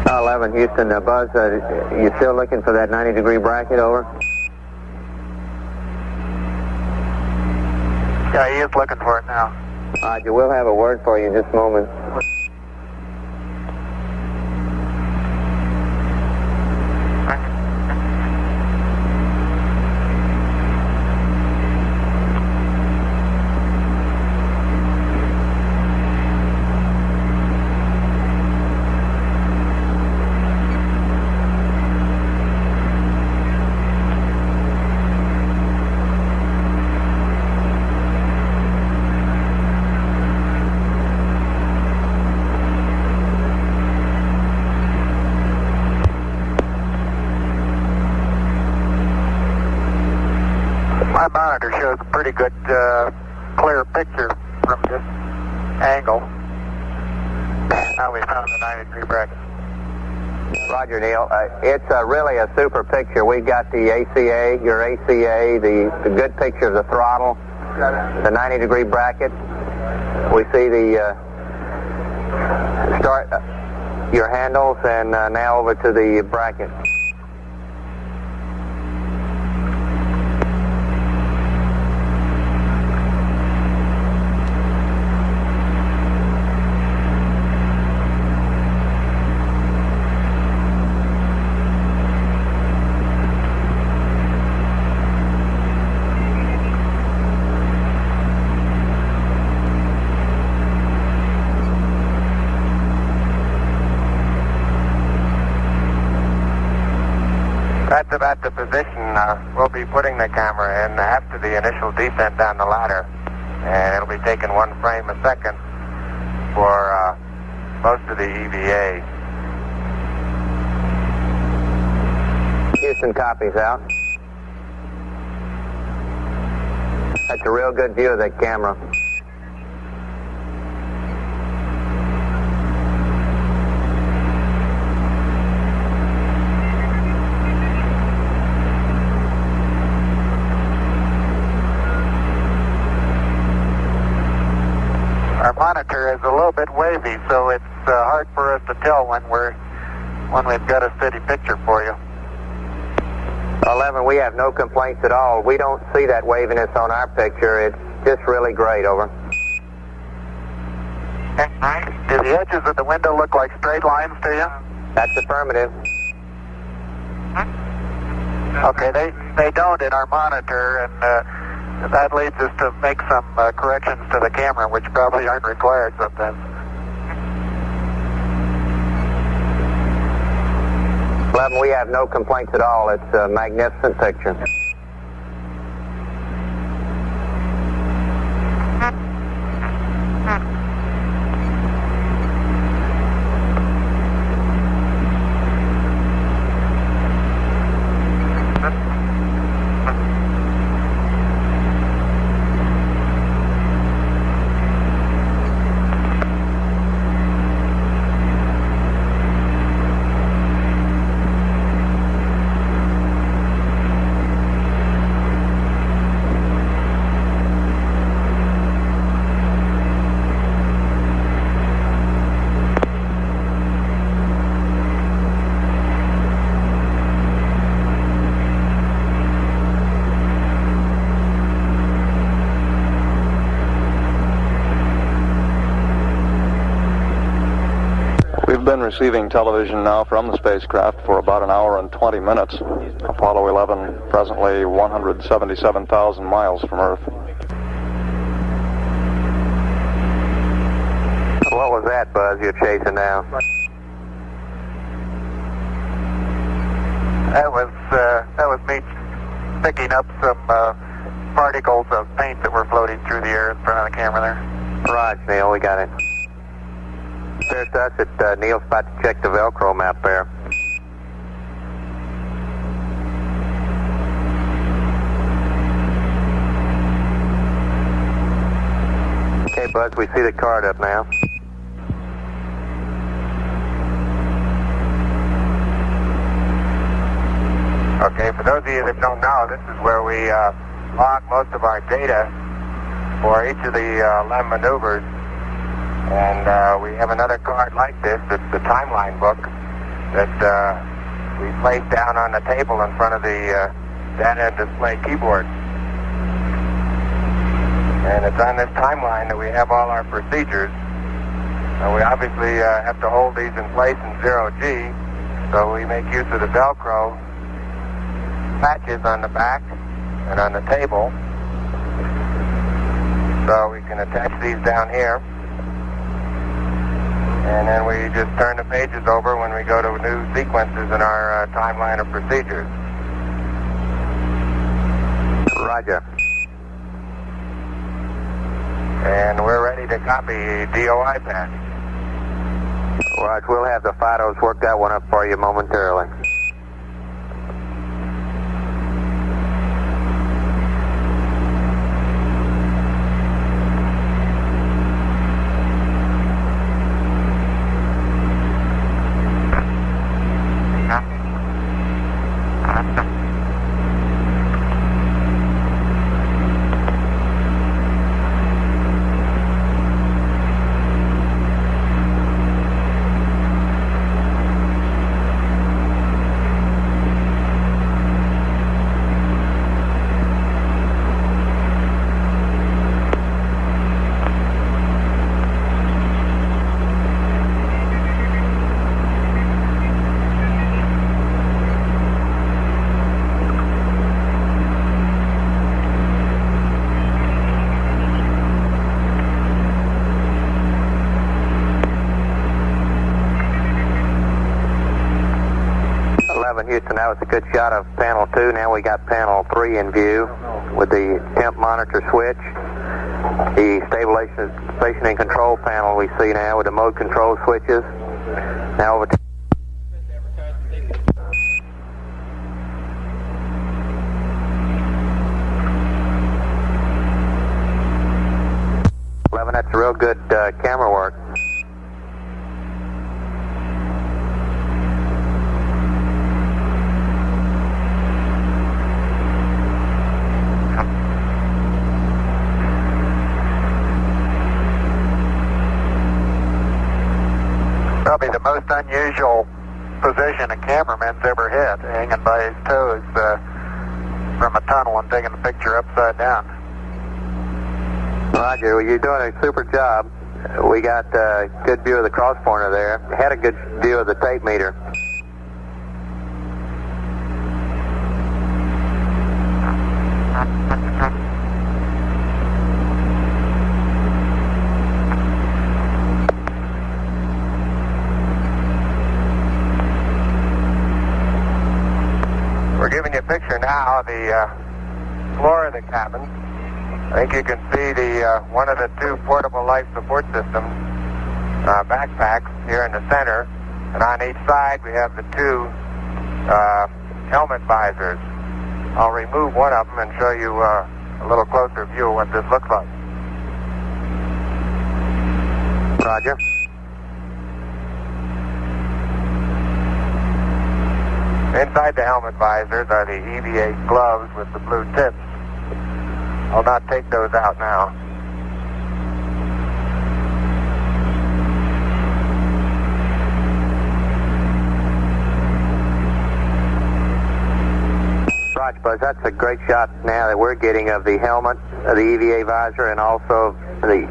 11 Houston, Buzz, you still looking for that 90-degree bracket, over? Yeah, he is looking for it now. Roger, we'll have a word for you in just a moment. My monitor shows a pretty good, clear picture from this angle. Now we found the 90-degree bracket. Roger, Neil. It's really a super picture. We've got the ACA, your ACA, the good picture of the throttle, the 90-degree bracket. We see the start, your handles, and now over to the bracket. That's about the position we'll be putting the camera in after the initial descent down the ladder. And it'll be taking 1 frame a second for most of the EVA. Houston copies out. That's a real good view of that camera. Our monitor is a little bit wavy, so it's hard for us to tell when we've got a steady picture for you. 11, we have no complaints at all. We don't see that waviness on our picture. It's just really great, over. Do the edges of the window look like straight lines to you? That's affirmative. Okay, they don't in our monitor, and that leads us to make some corrections to the camera, which probably aren't required sometimes. 11, we have no complaints at all. It's a magnificent picture. We've been receiving television now from the spacecraft for about an hour and 20 minutes. Apollo 11 presently 177,000 miles from Earth. What was that, Buzz, you're chasing now? That was me picking up some particles of paint that were floating through the air in front of the camera there. Right, Neil, we got it. There's us at Neil's about to check the Velcro map there. Okay, Buzz, we see the card up now. Okay, for those of you that don't know, this is where we log most of our data for each of the LEM maneuvers And we have another card like this. It's the timeline book that we placed down on the table in front of the data display keyboard. And it's on this timeline that we have all our procedures. We obviously have to hold these in place in 0G, so we make use of the Velcro patches on the back and on the table. So we can attach these down here. And then we just turn the pages over when we go to new sequences in our timeline of procedures. Roger. And we're ready to copy DOI pad. Roger, we'll have the FIDOs work that one up for you momentarily. Houston, that was a good shot of panel 2. Now we got panel 3 in view with the temp monitor switch. The stabilization and control panel we see now with the mode control switches. Now over to 11, that's a real good camera work. Probably the most unusual position a cameraman's ever hit, hanging by his toes from a tunnel and taking a picture upside down. Roger, well, you're doing a super job. We got a good view of the cross pointer there. Had a good view of the tape meter. We're giving you a picture now of the floor of the cabin. I think you can see the one of the two portable life support systems backpacks here in the center, and on each side we have the two helmet visors. I'll remove one of them and show you a little closer view of what this looks like. Roger. Inside the helmet visors are the EVA gloves with the blue tips. I'll not take those out now. Roger, Buzz, that's a great shot now that we're getting of the helmet, of the EVA visor, and also the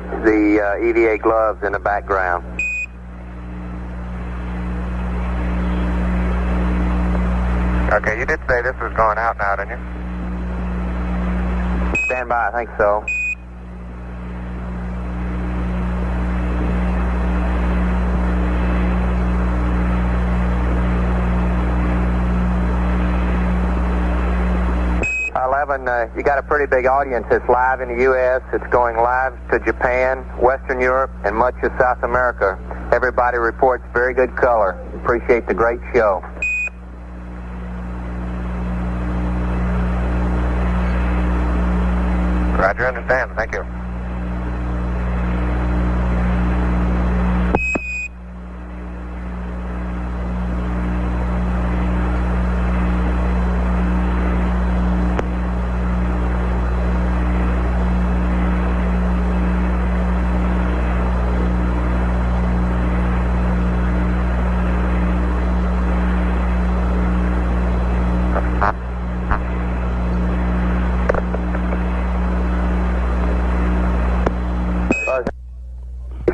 EVA gloves in the background. Okay, you did say this was going out now, didn't you? Stand by, I think so. You got a pretty big audience. It's live in the U.S., it's going live to Japan, Western Europe, and much of South America. Everybody reports very good color. Appreciate the great show. Roger, understand. Thank you.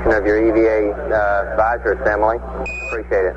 completion of your EVA visor assembly. Appreciate it.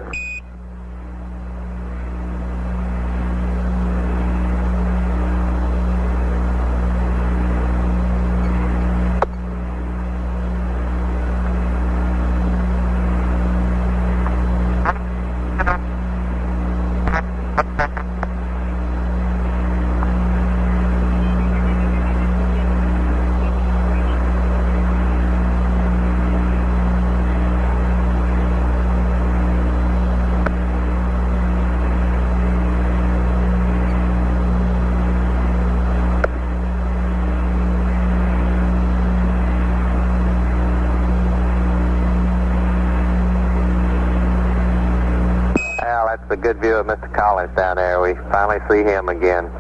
That's a good view of Mr. Collins down there. We finally see him again.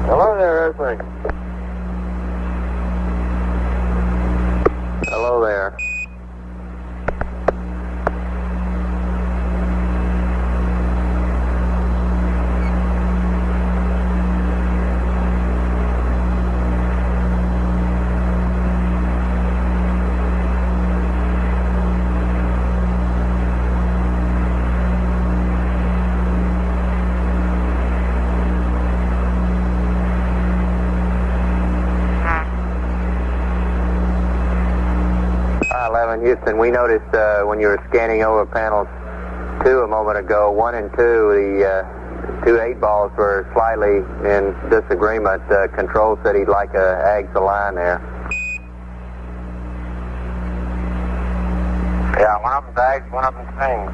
Hello there, Earthling. Hello there. Houston, we noticed when you were scanning over panels 2 a moment ago, 1 and 2, the 2 8-balls were slightly in disagreement. Control said he'd like a ags a line there. Yeah, one of them's ags, one of them's things.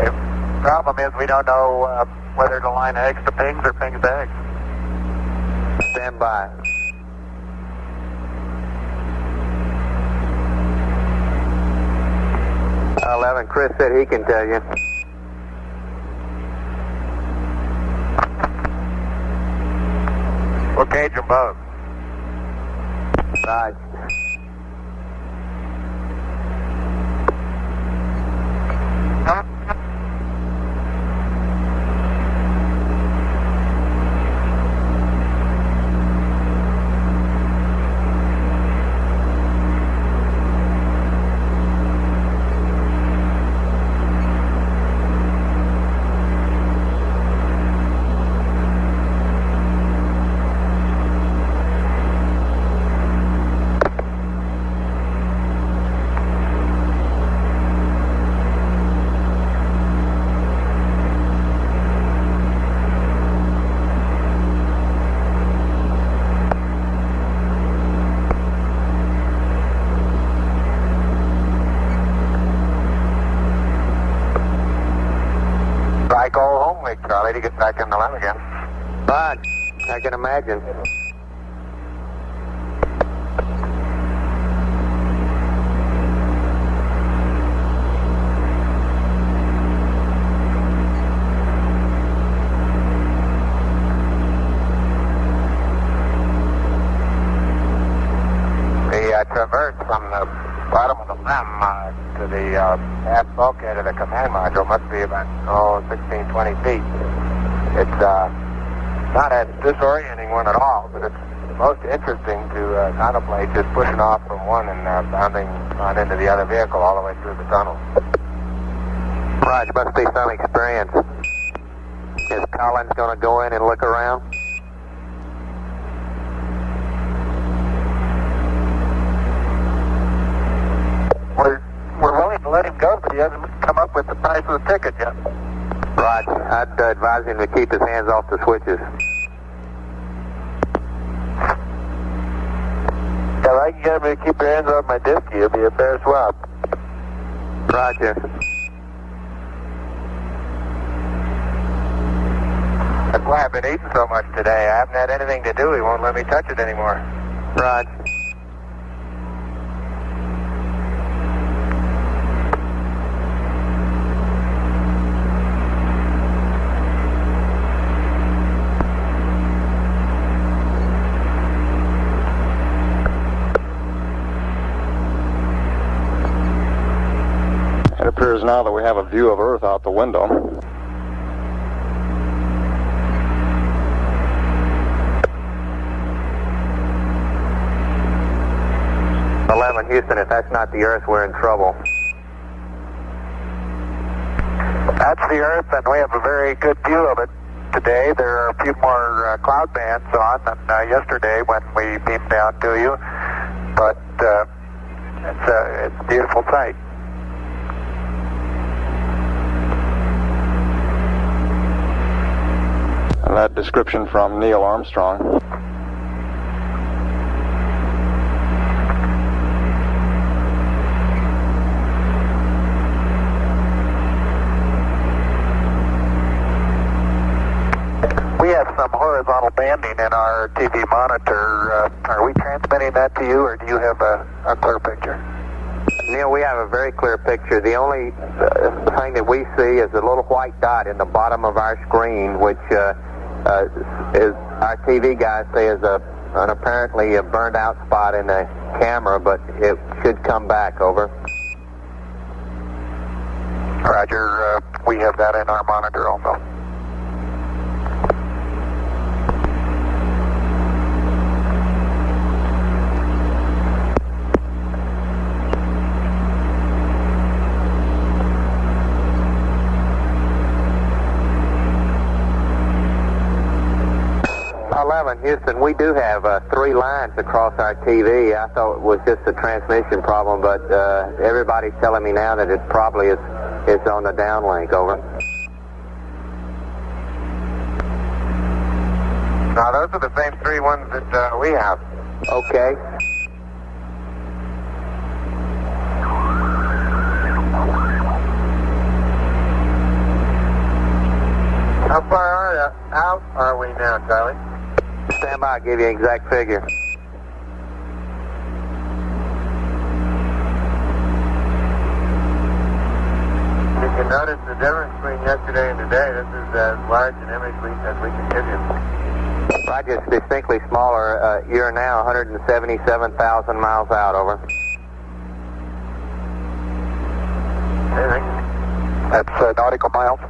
The problem is we don't know whether to line eggs to pings or pings to eggs. Stand by. Chris said he can tell you. We'll cage them both. Right. Charlie, to get back in the line again. But I can imagine. The traverse from the bottom of the LEM to the aft bulkhead of the command module must be about 16, 20 feet. It's not a disorienting one at all, but it's most interesting to contemplate just pushing off from one and bounding on into the other vehicle all the way through the tunnel. Right, there must be some experience. Is Collins going to go in and look around? We're willing to let him go, but he hasn't come up with the price of the ticket yet. Right. I'd advise him to keep his hands off the switches. If I can get him to keep your hands off my disc, it'll be a fair swap. Roger. That's why I've been eating so much today. I haven't had anything to do. He won't let me touch it anymore. Right. It appears now that we have a view of Earth out the window. 11, Houston, if that's not the Earth, we're in trouble. That's the Earth, and we have a very good view of it today. There are a few more cloud bands on than yesterday when we beamed down to you, but it's a beautiful sight. And that description from Neil Armstrong. We have some horizontal banding in our TV monitor. Are we transmitting that to you, or do you have a clear picture? Neil, we have a very clear picture. The only thing that we see is a little white dot in the bottom of our screen, which is our TV guys say is an apparently a burned out spot in the camera, but it should come back. Over. Roger. We have that in our monitor also. Houston, we do have 3 lines across our TV. I thought it was just a transmission problem, but everybody's telling me now that it probably is on the downlink. Over. Now, those are the same 3 ones that we have. Okay. How far out are we now, Charlie? Stand by, I'll give you an exact figure. You can notice the difference between yesterday and today. This is as large an image as we can give you. Roger, it's distinctly smaller. You're now 177,000 miles out. Over. That's nautical miles.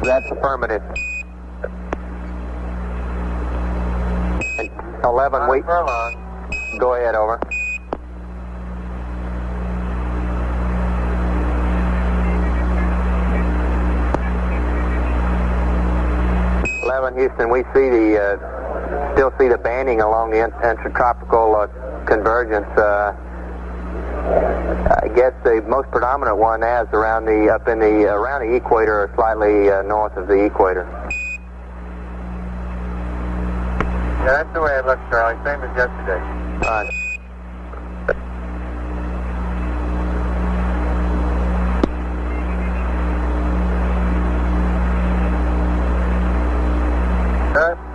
That's affirmative. 11 weeks. Go ahead. Over. Houston, we see still see the banding along the intertropical convergence. I guess the most predominant one is around the around the equator, or slightly north of the equator. Yeah, that's the way it looks, Charlie. Same as yesterday.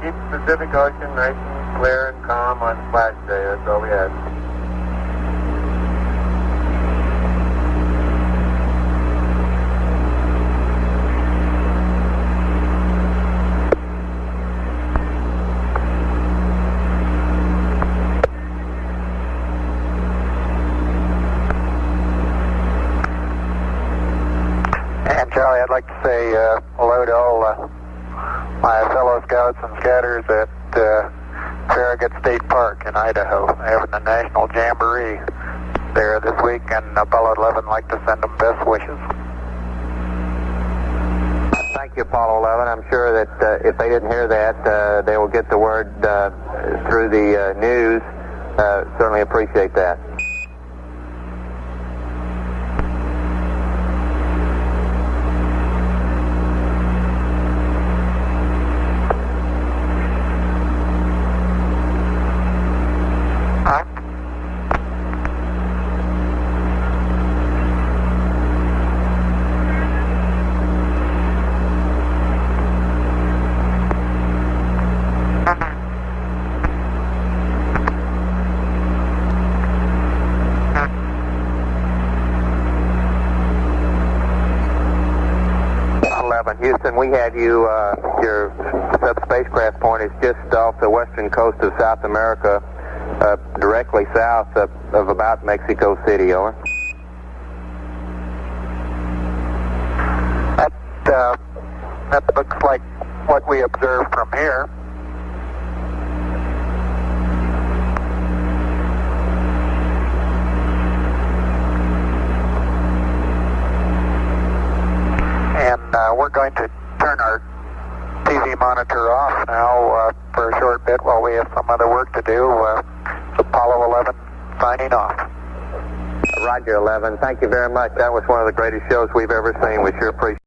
Keep the Pacific Ocean nice and clear and calm on splash day. That's all we had. And Charlie, I'd like to say hello to all my fellow scouts and scatters at Farragut State Park in Idaho. They're having a national jamboree there this week, and Apollo 11 like to send them best wishes. Thank you, Apollo 11. I'm sure that if they didn't hear that, they will get the word through the news. Certainly appreciate that. Houston, we have you, your sub-spacecraft point is just off the western coast of South America, directly south of about Mexico City. Over. That looks like what we observed from here. going to turn our TV monitor off now for a short bit while we have some other work to do. It's Apollo 11 signing off. Roger 11. Thank you very much. That was one of the greatest shows we've ever seen. We sure appreciate it.